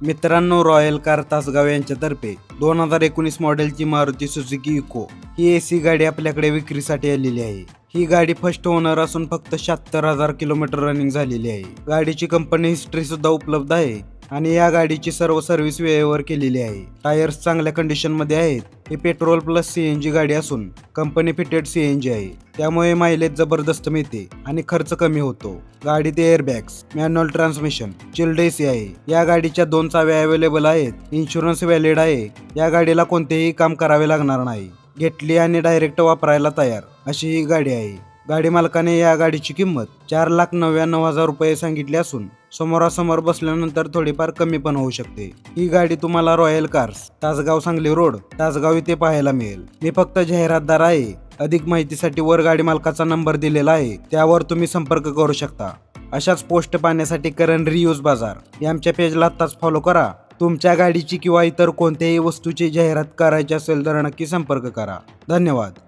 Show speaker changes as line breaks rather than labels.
मित्रांनो, royal car Tasgaon यांच्यातर्फे 2019 मॉडेलची मारुती सुझुकी इको ही एसी गाडी आपल्याकडे विक्रीसाठी आलेली आहे। ही गाडी फर्स्ट ओनर असून फक्त 76,000 किलोमीटर रनिंग झालेली आहे। गाडीची कंपनी हिस्ट्री सुद्धा उपलब्ध आहे आणि या गाडीची सर्व सर्व्हिस वेळेवर केलेली आहे। टायर्स चांगल्या कंडिशन मध्ये आहेत। ही पेट्रोल प्लस सीएनजी गाडी असून कंपनी फिटेड सीएनजी आहे, त्यामुळे मायलेज जबरदस्त मिळते आणि खर्च कमी होतो। गाडीत airbags, manual transmission, chilled AC आहे। या गाडीच्या 2 चाव्या अवेलेबल आहेत। इन्शुरन्स व्हॅलिड आहे। या गाडीला कोणतेही काम करावे लागणार नाही। घेतली आणि डायरेक्ट वापरायला तयार अशी ही गाडी आहे। गाडी मालकाने या गाडीची किंमत 4,99,000 रुपये सांगितली असून समोरासमोर बसल्यानंतर थोडीफार कमी पण होऊ शकते। ही गाडी तुम्हाला royal cars Tasgaon Sangli road Tasgaon इथे पाहायला मिळेल। मी फक्त जाहिरातदार आहे। अधिक माहितीसाठी वर गाडी मालकाचा नंबर दिलेला आहे, त्यावर तुम्ही संपर्क करू शकता। अशाच पोस्ट पाहण्यासाठी करण रियूज बाजार या आमच्या पेजला आत्ताच फॉलो करा। तुमच्या गाडीची किंवा इतर कोणत्याही वस्तूची जाहिरात करायची असेल तर नक्की संपर्क करा। धन्यवाद।